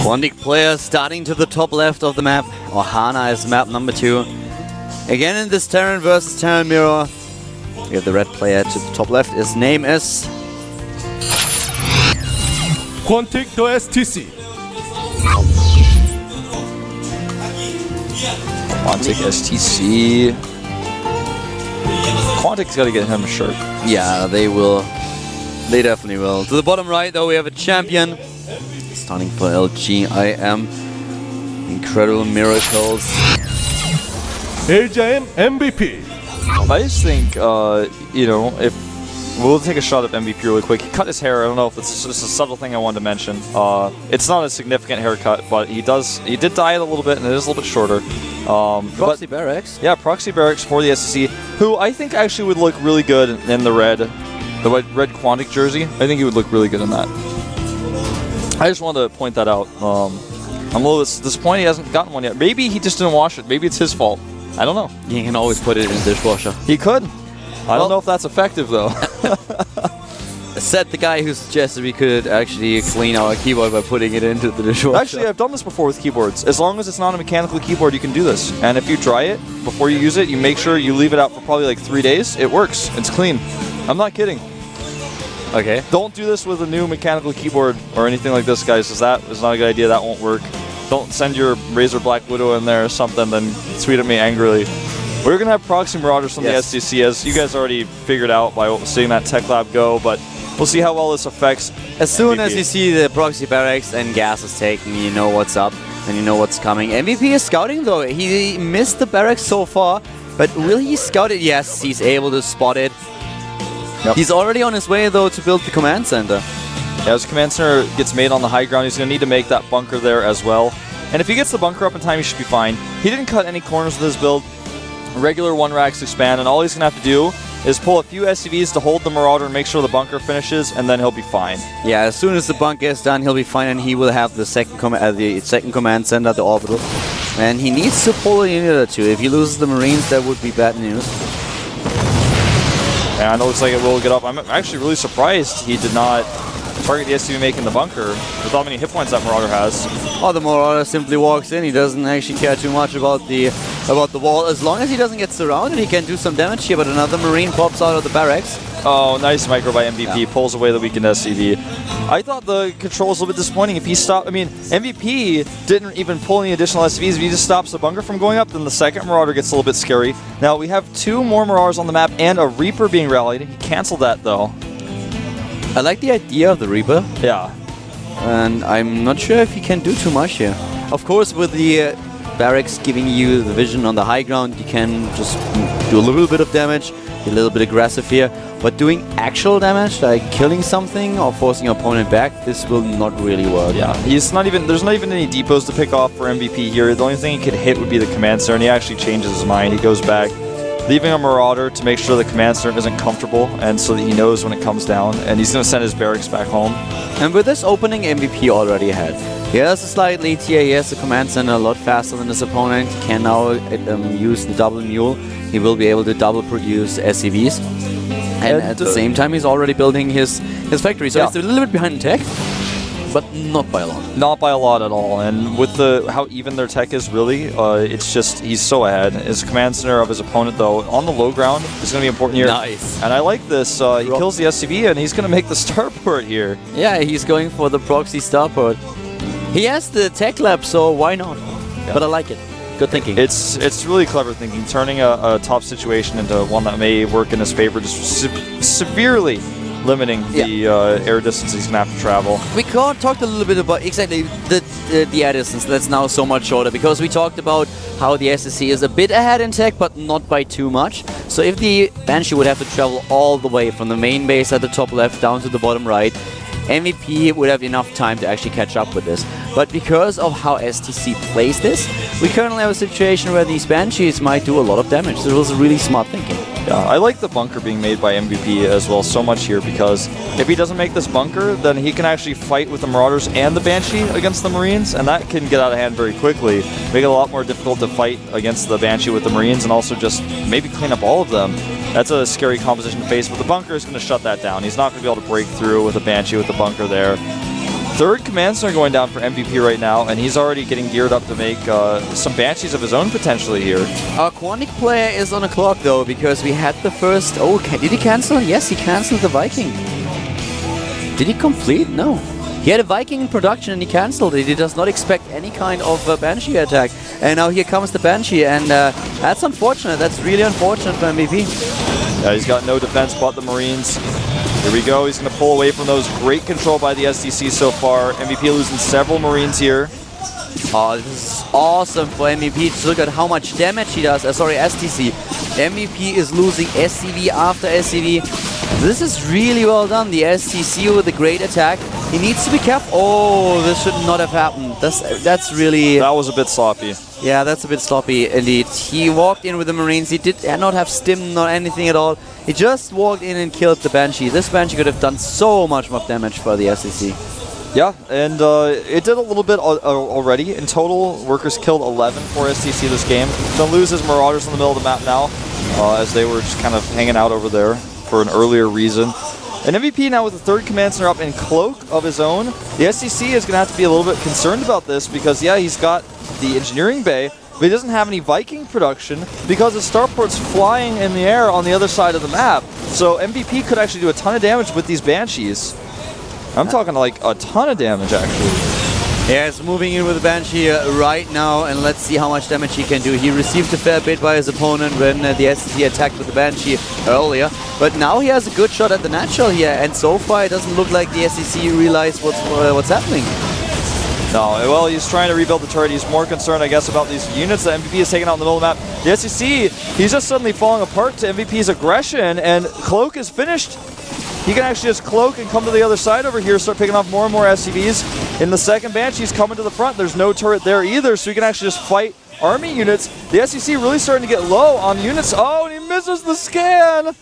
Quantic player starting to the top left of the map. Ohana is map number 2. Again in this Terran versus Terran mirror. We have the red player to the top left. His name is Quantic TheStC. Quantic STC. Quantic's got to get him a shirt. Yeah, they will. They definitely will. To the bottom right, though, we have a champion. Starting for LG, I am. Incredible miracles. AJM MVP. I just think, you know, if we'll take a shot at MVP really quick. He cut his hair. I don't know if it's just a subtle thing I wanted to mention. It's not a significant haircut, but he did dye it a little bit, and it is a little bit shorter. Proxy Barracks. Yeah, Proxy Barracks for the STC, who I think actually would look really good in the red Quantic jersey. I think he would look really good in that. I just wanted to point that out. I'm a little disappointed he hasn't gotten one yet. Maybe he just didn't wash it. Maybe it's his fault. I don't know. You can always put it in the dishwasher. He could. I don't know if that's effective, though. Said the guy who suggested we could actually clean our keyboard by putting it into the dishwasher. Actually, I've done this before with keyboards. As long as it's not a mechanical keyboard, you can do this. And if you dry it before you use it, you make sure you leave it out for probably like 3 days. It works. It's clean. I'm not kidding. Okay. Don't do this with a new mechanical keyboard or anything like this, guys, because that is not a good idea. That won't work. Don't send your Razer Black Widow in there or something, then tweet at me angrily. We're going to have Proxy Marauders from the STC, as you guys already figured out by seeing that Tech Lab go, but we'll see how well this affects As soon MVP. as you see the Proxy Barracks and gas is taken, you know what's up and you know what's coming. MVP is scouting, though. He missed the barracks so far, but will he scout it? Yes, he's able to spot it. Yep. He's already on his way, though, to build the command center. Yeah, as command center gets made on the high ground, he's going to need to make that bunker there as well. And if he gets the bunker up in time, he should be fine. He didn't cut any corners with his build. Regular 1 racks expand, and all he's going to have to do is pull a few SCVs to hold the Marauder and make sure the bunker finishes, and then he'll be fine. Yeah, as soon as the bunker is done, he'll be fine, and he will have the second command center, the orbital. And he needs to pull a unit or two. If he loses the Marines, that would be bad news. And it looks like it will get up. I'm actually really surprised he did not target the SCV making the bunker with how many hit points that Marauder has. Oh, the Marauder simply walks in. He doesn't actually care too much about the wall. As long as he doesn't get surrounded, he can do some damage here, but another Marine pops out of the barracks. Oh, nice micro by MVP. Yeah. Pulls away the weakened SCV. I thought the control was a little bit disappointing. If he stopped, I mean, MVP didn't even pull any additional SCVs. If he just stops the bunker from going up, then the second Marauder gets a little bit scary. Now, we have 2 more Marauders on the map and a Reaper being rallied. He canceled that, though. I like the idea of the Reaper. Yeah. And I'm not sure if he can do too much here. Of course, with the barracks giving you the vision on the high ground, you can just do a little bit of damage, be a little bit aggressive here. But doing actual damage, like killing something or forcing your opponent back, this will not really work. Yeah, there's not even any depots to pick off for MVP here. The only thing he could hit would be the command center, and he actually changes his mind. He goes back, leaving a Marauder to make sure the command center isn't comfortable, and so that he knows when it comes down, and he's going to send his barracks back home. And with this opening, MVP already ahead. He has a slight lead here. He has the command center a lot faster than his opponent. He can now use the double mule. He will be able to double produce SCVs. And at the same time, he's already building his factory. So he's a little bit behind in tech, but not by a lot. Not by a lot at all. And with how even their tech is, really, it's just he's so ahead. His command center of his opponent, though, on the low ground is going to be important here. Nice. And I like this. He kills the SCV, and he's going to make the starport here. Yeah, he's going for the proxy starport. He has the tech lab, so why not? Yeah. But I like it. Good thinking. It's really clever thinking, turning a top situation into one that may work in his favor, just severely limiting the air distance he's going to have to travel. We talked a little bit about exactly the air distance that's now so much shorter, because we talked about how the SSC is a bit ahead in tech, but not by too much. So if the Banshee would have to travel all the way from the main base at the top left down to the bottom right, MVP would have enough time to actually catch up with this. But because of how STC plays this, we currently have a situation where these Banshees might do a lot of damage. So it was really smart thinking. Yeah, I like the bunker being made by MVP as well so much here, because if he doesn't make this bunker, then he can actually fight with the Marauders and the Banshee against the Marines, and that can get out of hand very quickly. Make it a lot more difficult to fight against the Banshee with the Marines, and also just maybe clean up all of them. That's a scary composition to face, but the bunker is going to shut that down. He's not going to be able to break through with a Banshee with the bunker there. Third command center going down for MVP right now, and he's already getting geared up to make some Banshees of his own potentially here. Our Quantic player is on a clock though, because we had the first... Oh, did he cancel? Yes, he canceled the Viking. Did he complete? No. He had a Viking in production and he cancelled it. He does not expect any kind of Banshee attack. And now here comes the Banshee, and that's unfortunate. That's really unfortunate for MVP. Yeah, he's got no defense but the Marines. Here we go. He's going to pull away from those. Great control by the STC so far. MVP losing several Marines here. Oh, this is awesome for MVP to look at how much damage he does. Sorry, STC. MVP is losing SCV after SCV. This is really well done. The STC with a great attack. He needs to be careful. Oh, this should not have happened. That's really... That was a bit sloppy. Yeah, that's a bit sloppy indeed. He walked in with the Marines. He did not have stim, not anything at all. He just walked in and killed the Banshee. This Banshee could have done so much more damage for the STC. Yeah, and it did a little bit already. In total, Workers killed 11 for STC this game. They'll lose his Marauders in the middle of the map now, as they were just kind of hanging out over there for an earlier reason. And MVP now with the third command center up in Cloak of his own. The STC is going to have to be a little bit concerned about this because, yeah, he's got the engineering bay, but he doesn't have any Viking production because his starport's flying in the air on the other side of the map. So MVP could actually do a ton of damage with these Banshees. I'm talking like a ton of damage, actually. Yeah, he's moving in with the Banshee right now, and let's see how much damage he can do. He received a fair bit by his opponent when the STC attacked with the Banshee earlier, but now he has a good shot at the natural here, and so far it doesn't look like the STC realized what's happening. No, well, he's trying to rebuild the turret. He's more concerned, I guess, about these units that MVP is taking out in the middle of the map. The STC, he's just suddenly falling apart to MVP's aggression, and Cloak is finished. He can actually just cloak and come to the other side over here, start picking off more and more SCVs. In the second Banshee's coming to the front. There's no turret there either, so he can actually just fight army units. The SEC really starting to get low on units. Oh, and he misses the scan!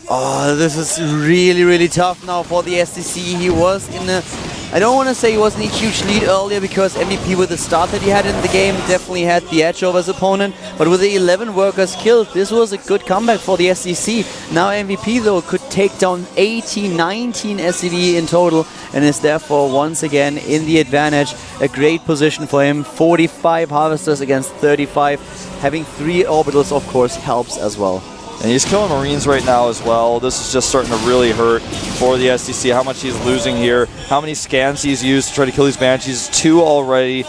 Oh, this is really, really tough now for the STC. He was in a... I don't want to say he was in a huge lead earlier because MVP with the start that he had in the game definitely had the edge over his opponent. But with the 11 workers killed, this was a good comeback for the STC. Now MVP though could take down 18, 19 SCV in total and is therefore once again in the advantage. A great position for him. 45 harvesters against 35. Having 3 orbitals of course helps as well. And he's killing Marines right now as well. This is just starting to really hurt for the STC, how much he's losing here, how many scans he's used to try to kill these Banshees. 2 already.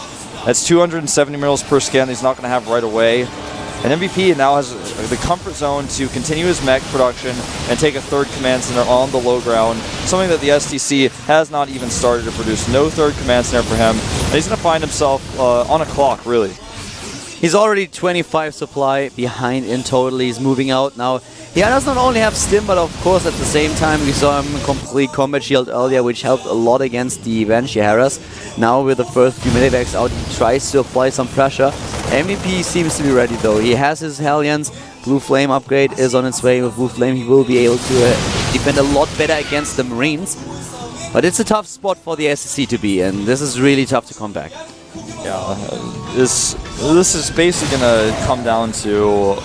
That's 270 minerals per scan that he's not going to have right away. And MVP now has the comfort zone to continue his mech production and take a third command center on the low ground, something that the STC has not even started to produce. No third command center for him. And he's going to find himself on a clock, really. He's already 25 supply behind in total. He's moving out now. He does not only have stim, but of course at the same time we saw him complete combat shield earlier, which helped a lot against the Banshee Harras. Now with the first few medevacs out, he tries to apply some pressure. MVP seems to be ready though. He has his Hellions. Blue Flame upgrade is on its way. With Blue Flame he will be able to defend a lot better against the Marines. But it's a tough spot for the SEC to be in. This is really tough to come back. Yeah, this is basically going to come down to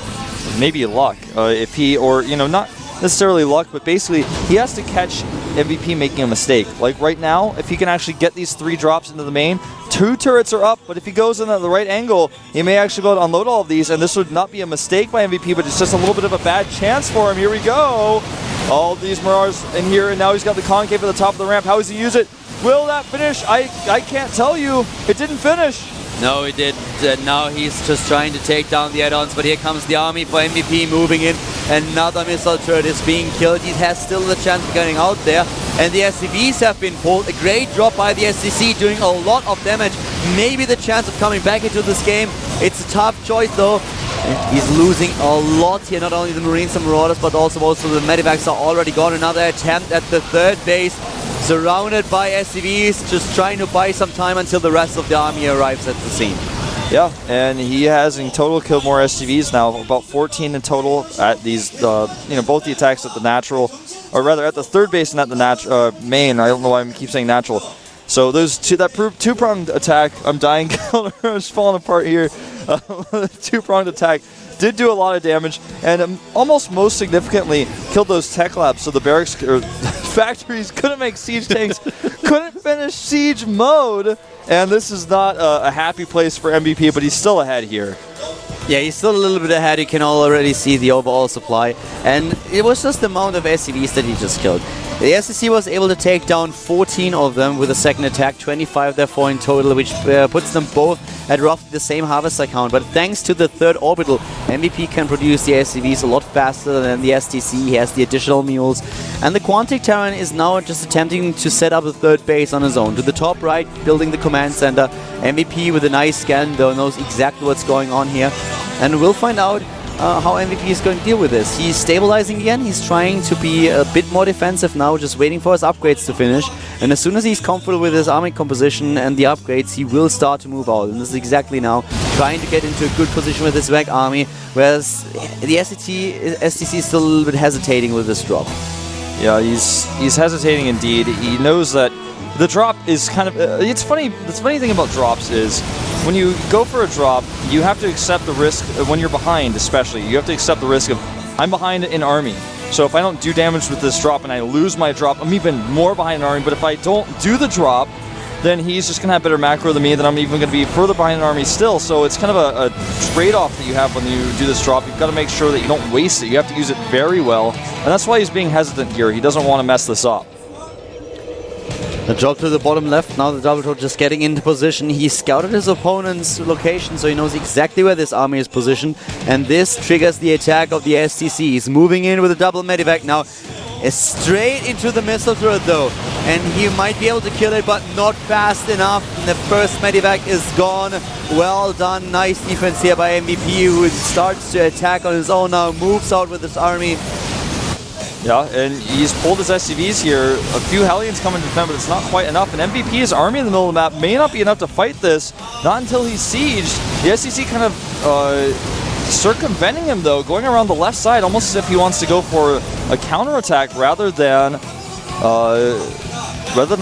maybe luck. If he, or, you know, not necessarily luck, but basically he has to catch MVP making a mistake. Like right now, if he can actually get these 3 drops into the main, 2 turrets are up, but if he goes in at the right angle, he may actually be able to unload all of these, and this would not be a mistake by MVP, but it's just a little bit of a bad chance for him. Here we go. All these Marauders in here, and now he's got the concave at the top of the ramp. How does he use it? Will that finish? I can't tell you. It didn't finish. No, it didn't. Now he's just trying to take down the add-ons, but here comes the army for MVP moving in. Another missile turret is being killed. He has still the chance of getting out there. And the SCVs have been pulled. A great drop by the STC, doing a lot of damage. Maybe the chance of coming back into this game. It's a tough choice though. He's losing a lot here, not only the Marines and Marauders, but also most of the medivacs are already gone. Another attempt at the third base. Surrounded by SCVs, just trying to buy some time until the rest of the army arrives at the scene. Yeah, and he has in total killed more SCVs now, about 14 in total at these, both the attacks at the natural, or rather at the third base and at the main. I don't know why I keep saying natural. So those two-pronged attack, I'm dying, I'm just falling apart here. Two-pronged attack did do a lot of damage, and almost most significantly killed those tech labs, so the barracks or factories couldn't make siege tanks, couldn't finish siege mode, and this is not a happy place for MVP, but he's still ahead here. Yeah, he's still a little bit ahead. You can already see the overall supply. And it was just the amount of SCVs that he just killed. The STC was able to take down 14 of them with a second attack, 25 therefore in total, which puts them both at roughly the same harvester count. But thanks to the third orbital, MVP can produce the SCVs a lot faster than the STC. He has the additional mules. And the Quantic Terran is now just attempting to set up a third base on his own. To the top right, building the command center. MVP with a nice scan, though, knows exactly what's going on here. And we'll find out how MVP is going to deal with this. He's stabilizing again. He's trying to be a bit more defensive now, just waiting for his upgrades to finish. And as soon as he's comfortable with his army composition and the upgrades, he will start to move out. And this is exactly now, trying to get into a good position with his Vec army, whereas the STC is still a little bit hesitating with this drop. Yeah, he's hesitating indeed. He knows that the drop is kind of... it's funny. The funny thing about drops is when you go for a drop, you have to accept the risk, when you're behind especially, you have to accept the risk of, I'm behind an army. So if I don't do damage with this drop and I lose my drop, I'm even more behind an army. But if I don't do the drop, then he's just going to have better macro than me, then I'm even going to be further behind an army still. So it's kind of a trade-off that you have when you do this drop. You've got to make sure that you don't waste it. You have to use it very well. And that's why he's being hesitant here. He doesn't want to mess this up. The drop to the bottom left, now the double throw just getting into position. He scouted his opponent's location, so he knows exactly where this army is positioned. And this triggers the attack of the STC. He's moving in with a double medivac now. Straight into the missile turret though. And he might be able to kill it, but not fast enough. And the first medivac is gone. Well done. Nice defense here by MVP, who starts to attack on his own now. Moves out with his army. Yeah, and he's pulled his SCVs here. A few Hellions coming to defend, but it's not quite enough. And MVP's army in the middle of the map may not be enough to fight this. Not until he's sieged. The SCC kind of circumventing him, though, going around the left side, almost as if he wants to go for a counterattack rather than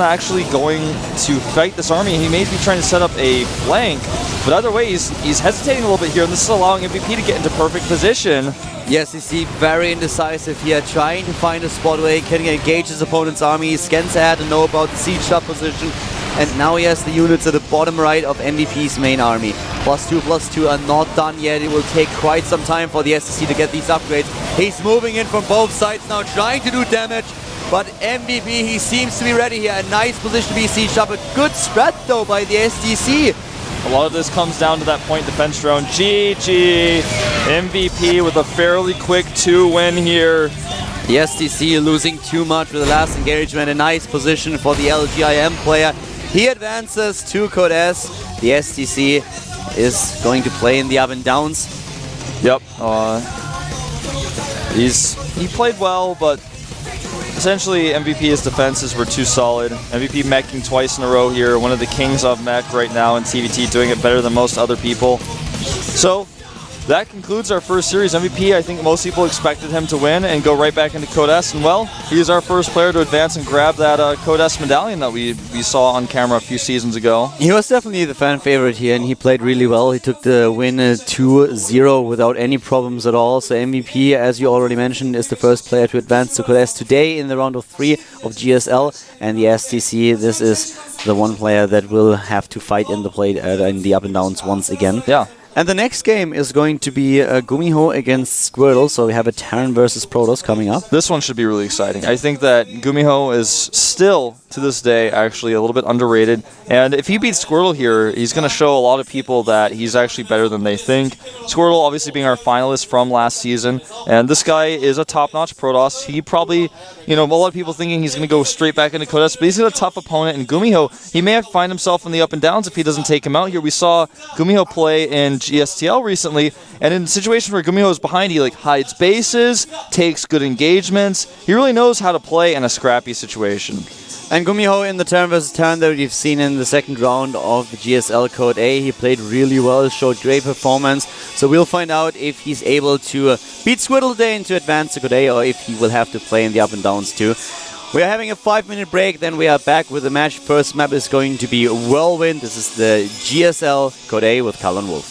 actually going to fight this army. He may be trying to set up a flank, but either way, he's hesitating a little bit here, and this is allowing MVP to get into perfect position. Yes, you see, very indecisive here, trying to find a spot where he can engage his opponent's army. He scans ahead to know about the siege shot position, and now he has the units at the bottom right of MVP's main army. +2/+2 are not done yet. It will take quite some time for the STC to get these upgrades. He's moving in from both sides now, trying to do damage, but MVP, he seems to be ready here. A nice position to be sieged up. A good spread, though, by the STC. A lot of this comes down to that point defense drone. GG! MVP with a fairly quick 2-win here. The STC losing too much with the last engagement. A nice position for the LGIM player. He advances to Code S. The STC is going to play in the up and downs. Yep. He played well, but essentially MVP's defenses were too solid. MVP meching twice in a row here. One of the kings of mech right now in TVT, doing it better than most other people. So that concludes our first series. MVP, I think most people expected him to win and go right back into Code S. And well, he is our first player to advance and grab that Code S medallion that we saw on camera a few seasons ago. He was definitely the fan favorite here, and he played really well. He took the win 2-0 without any problems at all. So MVP, as you already mentioned, is the first player to advance to Code S today in the round of 3 of GSL. And the STC, this is the one player that will have to fight in the up and downs once again. Yeah. And the next game is going to be Gumiho against Squirtle, so we have a Terran versus Protoss coming up. This one should be really exciting. I think that Gumiho is still, to this day, actually a little bit underrated. And if he beats Squirtle here, he's going to show a lot of people that he's actually better than they think. Squirtle obviously being our finalist from last season. And this guy is a top-notch Protoss. He probably, a lot of people thinking he's going to go straight back into Code S, but he's got a tough opponent in Gumiho. He may have to find himself in the up and downs if he doesn't take him out here. We saw Gumiho play in GSTL recently, and in situations where Gumiho is behind, he hides bases, takes good engagements. He really knows how to play in a scrappy situation. And Gumiho in the Terran vs Terran that we've seen in the second round of the GSL Code A, he played really well, showed great performance. So we'll find out if he's able to beat Squirtle today and to advance to Code A, or if he will have to play in the up and downs too. We are having a 5-minute break, then we are back with the match. First map is going to be Whirlwind. This is the GSL Code A with Karl and Wolf.